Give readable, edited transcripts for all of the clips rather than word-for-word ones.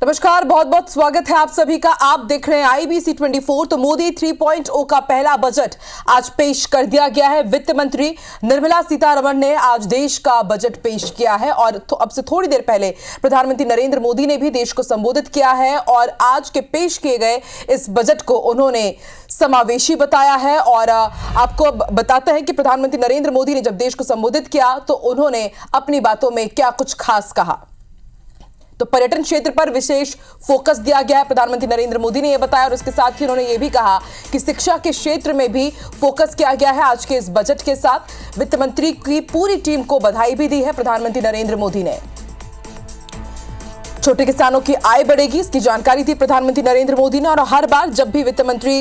नमस्कार, बहुत बहुत स्वागत है आप सभी का। आप देख रहे हैं IBC 24। तो मोदी 3.0 का पहला बजट आज पेश कर दिया गया है। वित्त मंत्री निर्मला सीतारमण ने आज देश का बजट पेश किया है और अब से थोड़ी देर पहले प्रधानमंत्री नरेंद्र मोदी ने भी देश को संबोधित किया है और आज के पेश किए गए इस बजट को उन्होंने समावेशी बताया है। और आपको बताते हैं कि प्रधानमंत्री नरेंद्र मोदी ने जब देश को संबोधित किया तो उन्होंने अपनी बातों में क्या कुछ खास कहा। तो पर्यटन क्षेत्र पर विशेष फोकस दिया गया है, प्रधानमंत्री नरेंद्र मोदी ने यह बताया। और उसके साथ ही उन्होंने यह भी कहा कि शिक्षा के क्षेत्र में भी फोकस किया गया है। आज के इस बजट के साथ वित्त मंत्री की पूरी टीम को बधाई भी दी है प्रधानमंत्री नरेंद्र मोदी ने। छोटे किसानों की आय बढ़ेगी, इसकी जानकारी दी प्रधानमंत्री नरेंद्र मोदी ने। और हर बार जब भी वित्त मंत्री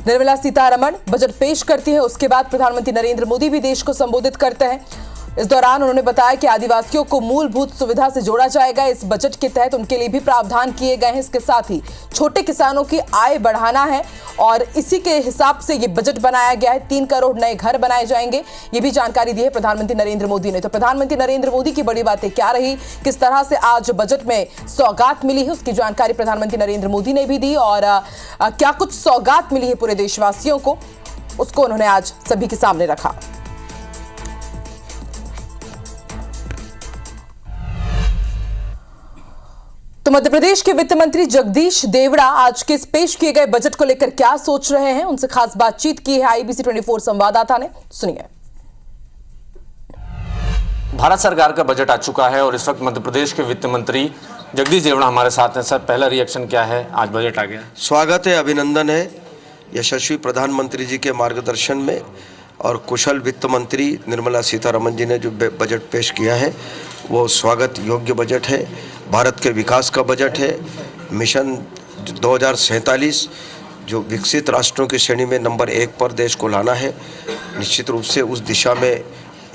निर्मला सीतारमण बजट पेश करती है उसके बाद प्रधानमंत्री नरेंद्र मोदी भी देश को संबोधित करते हैं। इस दौरान उन्होंने बताया कि आदिवासियों को मूलभूत सुविधा से जोड़ा जाएगा। इस बजट के तहत उनके लिए भी प्रावधान किए गए हैं। इसके साथ ही छोटे किसानों की आय बढ़ाना है और इसी के हिसाब से ये बजट बनाया गया है। 3 करोड़ नए घर बनाए जाएंगे, ये भी जानकारी दी है प्रधानमंत्री नरेंद्र मोदी ने। तो प्रधानमंत्री नरेंद्र मोदी की बड़ी बातें क्या रही, किस तरह से आज बजट में सौगात मिली है, उसकी जानकारी प्रधानमंत्री नरेंद्र मोदी ने भी दी। और क्या कुछ सौगात मिली है पूरे देशवासियों को, उसको उन्होंने आज सभी के सामने रखा। तो मध्य प्रदेश के वित्त मंत्री जगदीश देवड़ा आज के पेश किए गए बजट को लेकर क्या सोच रहे हैं, उनसे खास बातचीत की है IBC 24 संवाददाता ने। सुनिए। भारत सरकार का बजट आ चुका है और इस वक्त मध्य प्रदेश के वित्त मंत्री जगदीश देवड़ा हमारे साथ हैं। सर, पहला रिएक्शन क्या है, आज बजट आ गया? स्वागत है, अभिनंदन है यशस्वी प्रधानमंत्री जी के मार्गदर्शन में और कुशल वित्त मंत्री निर्मला सीतारमण जी ने जो बजट पेश किया है वो स्वागत योग्य बजट है। भारत के विकास का बजट है। मिशन 2047 जो विकसित राष्ट्रों की श्रेणी में नंबर 1 पर देश को लाना है, निश्चित रूप से उस दिशा में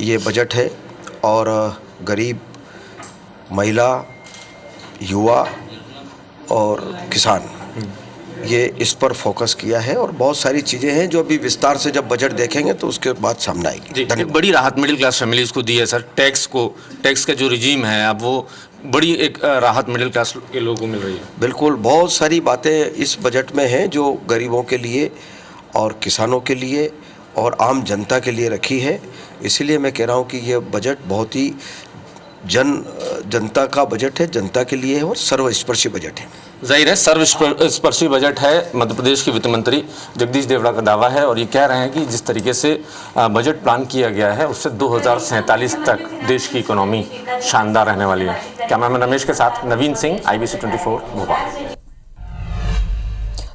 ये बजट है। और गरीब, महिला, युवा और किसान, ये इस पर फोकस किया है। और बहुत सारी चीज़ें हैं जो अभी विस्तार से जब बजट देखेंगे तो उसके बाद सामने आएगी। एक बड़ी राहत मिडिल क्लास फैमिलीज को दी है सर। टैक्स का जो रिजीम है अब वो बड़ी एक राहत मिडिल क्लास के लोगों को मिल रही है। बिल्कुल, बहुत सारी बातें इस बजट में हैं जो गरीबों के लिए और किसानों के लिए और आम जनता के लिए रखी है। इसीलिए मैं कह रहा हूँ कि ये बजट बहुत ही जनता का बजट है, जनता के लिए है और सर्वस्पर्शी बजट है। जाहिर है सर्वस्पर्शी बजट है, मध्य प्रदेश के वित्त मंत्री जगदीश देवड़ा का दावा है। और ये कह रहे हैं कि जिस तरीके से बजट प्लान किया गया है उससे 2047 तक देश की इकोनॉमी शानदार रहने वाली है। कैमरामैन रमेश के साथ नवीन सिंह, IBC 24 भोपाल।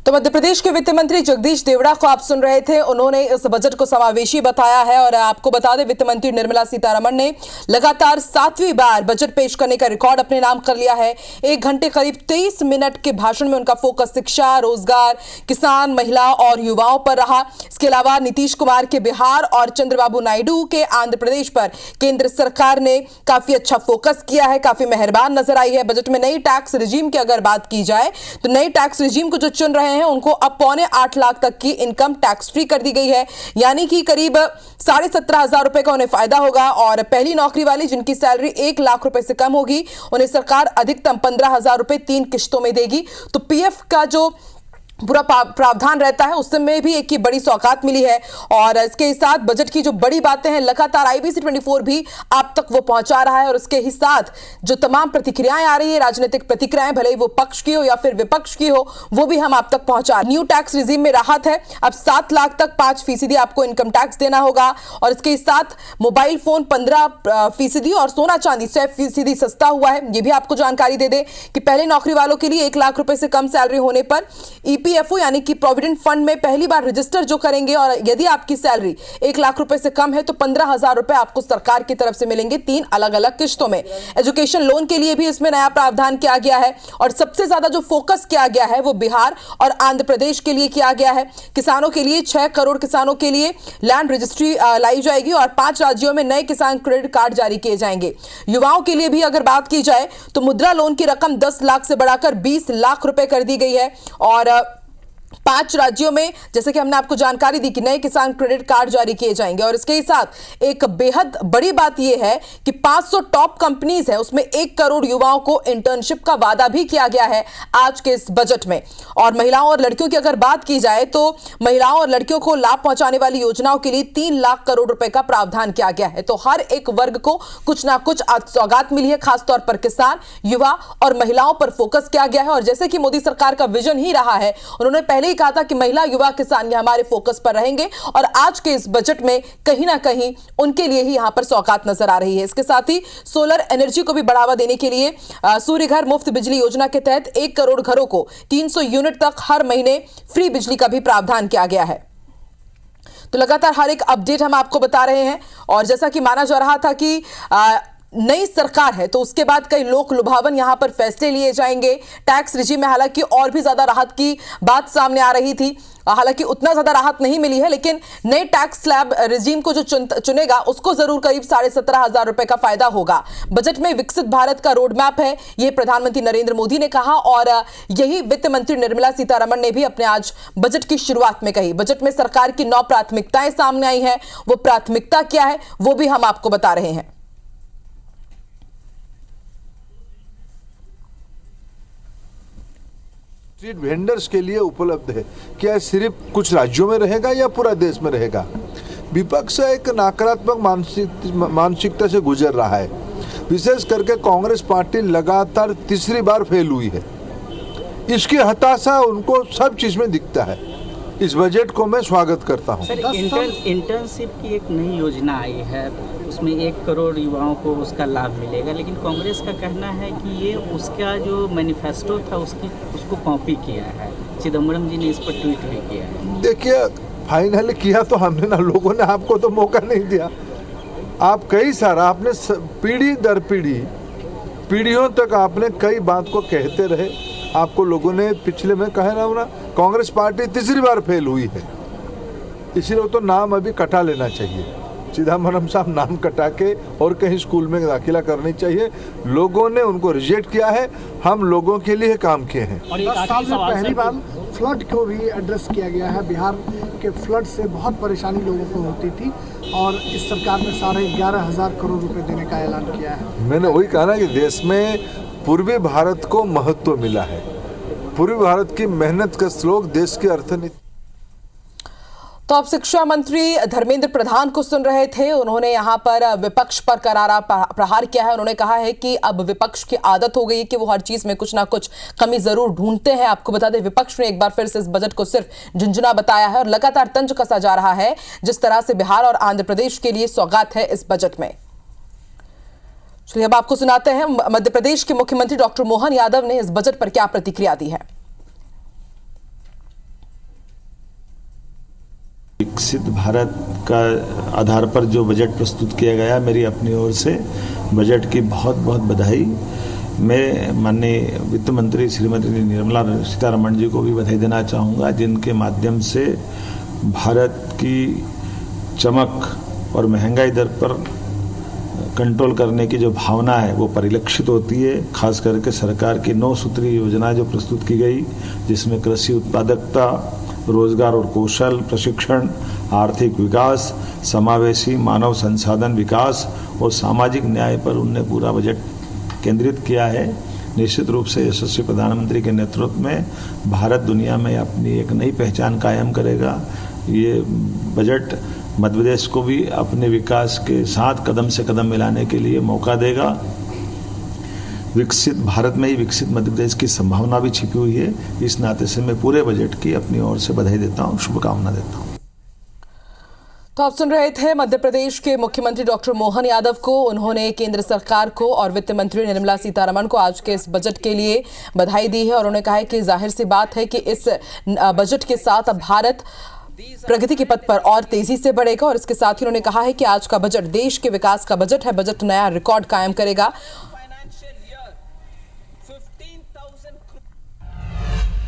तो मध्य प्रदेश के वित्त मंत्री जगदीश देवड़ा को आप सुन रहे थे। उन्होंने इस बजट को समावेशी बताया है। और आपको बता दें, वित्त मंत्री निर्मला सीतारमण ने लगातार 7वीं बार बजट पेश करने का रिकॉर्ड अपने नाम कर लिया है। 1 घंटे करीब 23 मिनट के भाषण में उनका फोकस शिक्षा, रोजगार, किसान, महिला और युवाओं पर रहा। इसके अलावा नीतीश कुमार के बिहार और चंद्रबाबू नायडू के आंध्र प्रदेश पर केंद्र सरकार ने काफी अच्छा फोकस किया है, काफी मेहरबान नजर आई है। बजट में नई टैक्स रिजीम की अगर बात की जाए तो नई टैक्स रिजीम को जो चुन रहे हैं उनको अब 7.25 लाख तक की इनकम टैक्स फ्री कर दी गई है, यानी कि करीब 17,500 रुपए का उन्हें फायदा होगा। और पहली नौकरी वाली जिनकी सैलरी 1 लाख रुपए से कम होगी उन्हें सरकार अधिकतम 15,000 रुपए 3 किश्तों में देगी। तो PF का जो पूरा प्रावधान रहता है उसमें भी एक की बड़ी सौगात मिली है। और इसके साथ बजट की जो बड़ी बातें हैं लगातार IBC 24 भी आप तक वो पहुंचा रहा है। और उसके ही साथ जो तमाम प्रतिक्रियाएं आ रही है, राजनीतिक प्रतिक्रियाएं, भले ही वो पक्ष की हो या फिर विपक्ष की हो, वो भी हम आप तक पहुंचा। न्यू टैक्स रिजीम में राहत है, अब 7 लाख तक 5% आपको इनकम टैक्स देना होगा। और इसके साथ मोबाइल फोन 15% और सोना चांदी 6% सस्ता हुआ है। ये भी आपको जानकारी दे दे कि पहले नौकरी वालों के लिए 1 लाख रुपए से कम सैलरी होने पर EPFO यानी कि प्रोविडेंट फंड में पहली बार रजिस्टर जो करेंगे और यदि आपकी सैलरी 1 लाख रुपए से कम है तो 15,000 रुपए आपको सरकार की तरफ से मिलेंगे 3 अलग अलग किश्तों में। एजुकेशन लोन के लिए भी इसमें नया प्रावधान किया गया है। और सबसे ज्यादा जो फोकस किया गया है वो बिहार और आंध्र प्रदेश के लिए किया गया है। किसानों के लिए 6 करोड़ किसानों के लिए लैंड रजिस्ट्री लाई जाएगी और 5 राज्यों में नए किसान क्रेडिट कार्ड जारी किए जाएंगे। युवाओं के लिए भी अगर बात की जाए तो मुद्रा लोन की रकम 10 लाख से बढ़ाकर 20 लाख रुपए कर दी गई है। और 5 राज्यों में जैसे कि हमने आपको जानकारी दी कि नए किसान क्रेडिट कार्ड जारी किए जाएंगे और इसके ही साथ एक बेहद बड़ी बात यह है कि 500 टॉप कंपनीज है उसमें 1 करोड़ युवाओं को इंटर्नशिप का वादा भी किया गया है आज के इस बजट में। और महिलाओं और लड़कियों की अगर बात की जाए तो महिलाओं और लड़कियों को लाभ पहुंचाने वाली योजनाओं के लिए 3 लाख करोड़ रुपए का प्रावधान किया गया है। तो हर एक वर्ग को कुछ ना कुछ सौगात मिली है, खासतौर पर किसान, युवा और महिलाओं पर फोकस किया गया है। और जैसे कि मोदी सरकार का विजन ही रहा है, उन्होंने पहले ही कहा था कि महिला, युवा, किसान ये हमारे फोकस पर रहेंगे और आज के इस बजट में कहीं ना कहीं उनके लिए ही यहां पर सौगात नजर आ रही है। इसके साथ ही सोलर एनर्जी को भी बढ़ावा देने के लिए सूर्य घर मुफ्त बिजली योजना के तहत 1 करोड़ घरों को 300 यूनिट तक हर महीने फ्री बिजली का भी प्रावधान किया गया है। तो लगातार हर एक अपडेट हम आपको बता रहे हैं। और जैसा कि माना जा रहा था कि नई सरकार है तो उसके बाद कई लोक लुभावन यहां पर फैसले लिए जाएंगे। टैक्स रिजीम में हालांकि और भी ज्यादा राहत की बात सामने आ रही थी, हालांकि उतना ज्यादा राहत नहीं मिली है, लेकिन नए टैक्स स्लैब रिजीम को जो चुनेगा उसको जरूर करीब 17,500 रुपए का फायदा होगा। बजट में विकसित भारत का रोड मैप है, यह प्रधानमंत्री नरेंद्र मोदी ने कहा और यही वित्त मंत्री निर्मला सीतारमण ने भी अपने आज बजट की शुरुआत में कही। बजट में सरकार की 9 प्राथमिकताएं सामने आई हैं, वो प्राथमिकता क्या है वो भी हम आपको बता रहे हैं। स्ट्रीट वेंडर्स के लिए उपलब्ध है। क्या सिर्फ कुछ राज्यों में रहेगा या पूरा देश में रहेगा? विपक्ष एक नकारात्मक मानसिकता से गुजर रहा है। विशेष करके कांग्रेस पार्टी लगातार तीसरी बार फेल हुई है। इसकी हताशा उनको सब चीज में दिखता है। इस बजट को मैं स्वागत करता हूं। सर, इंटर्नशिप की एक नई योजना आई है, उसमें 1 करोड़ युवाओं को उसका लाभ मिलेगा, लेकिन कांग्रेस का कहना है कि ये उसका जो मैनिफेस्टो था उसको कॉपी किया है। चिदम्बरम जी ने इस पर ट्वीट भी किया है। देखिए, फाइनली किया तो हमने ना, लोगों ने आपको तो मौका नहीं दिया। आप कई सारा आपने पीढ़ी दर पीढ़ियों तक आपने कई बात को कहते रहे। आपको लोगों ने पिछले में कहे ना कांग्रेस पार्टी तीसरी बार फेल हुई है, इसलिए तो नाम अभी कटा लेना चाहिए। चिदम्बरम साहब नाम कटा के और कहीं स्कूल में दाखिला करनी चाहिए। लोगों ने उनको रिजेक्ट किया है, हम लोगों के लिए काम किए हैं। और 10 साल में पहली बार फ्लड को भी एड्रेस किया गया है। बिहार के फ्लड से बहुत परेशानी लोगों को होती थी और इस सरकार ने 11,500 करोड़ रुपए देने का ऐलान किया है। मैंने वही कहा ना कि देश में पूर्वी भारत को महत्व मिला है। पूर्वी भारत की मेहनत का श्लोक देश की अर्थनीति। तो अब शिक्षा मंत्री धर्मेंद्र प्रधान को सुन रहे थे। उन्होंने यहां पर विपक्ष पर करारा प्रहार किया है। उन्होंने कहा है कि अब विपक्ष की आदत हो गई है कि वो हर चीज में कुछ ना कुछ कमी जरूर ढूंढते हैं। आपको बता दें, विपक्ष ने एक बार फिर से इस बजट को सिर्फ झुंझुना बताया है और लगातार तंज कसा जा रहा है जिस तरह से बिहार और आंध्र प्रदेश के लिए सौगात है इस बजट में। चलिए अब आपको सुनाते हैं मध्य प्रदेश के मुख्यमंत्री डॉक्टर मोहन यादव ने इस बजट पर क्या प्रतिक्रिया दी है। विकसित भारत का आधार पर जो बजट प्रस्तुत किया गया, मेरी अपनी ओर से बजट की बहुत बहुत बधाई। मैं माननीय वित्त मंत्री श्रीमती निर्मला सीतारमण जी को भी बधाई देना चाहूँगा, जिनके माध्यम से भारत की चमक और महंगाई दर पर कंट्रोल करने की जो भावना है वो परिलक्षित होती है। खास करके सरकार की 9 सूत्री योजना जो प्रस्तुत की गई, जिसमें कृषि उत्पादकता, रोजगार और कौशल प्रशिक्षण, आर्थिक विकास, समावेशी मानव संसाधन विकास और सामाजिक न्याय पर उनने पूरा बजट केंद्रित किया है। निश्चित रूप से यशस्वी प्रधानमंत्री के नेतृत्व में भारत दुनिया में अपनी एक नई पहचान कायम करेगा। ये बजट मध्य प्रदेश को भी अपने विकास के साथ कदम से कदम मिलाने के लिए मौका देगा। विकसित भारत में ही विकसित मध्य प्रदेश की संभावना भी छिपी हुई है। इस नाते से मैं पूरे बजट की अपनी ओर से बधाई देता हूँ, शुभकामना देता हूँ। तो आप सुन रहे थे मध्य प्रदेश के मुख्यमंत्री डॉक्टर मोहन यादव को। उन्होंने केंद्र सरकार को और वित्त मंत्री निर्मला सीतारमण को आज के इस बजट के लिए बधाई दी है और उन्होंने कहा है कि जाहिर सी बात है कि इस बजट के साथ अब भारत प्रगति के पथ पर और तेजी से बढ़ेगा। और इसके साथ ही उन्होंने कहा है कि आज का बजट देश के विकास का बजट है। बजट नया रिकॉर्ड कायम करेगा।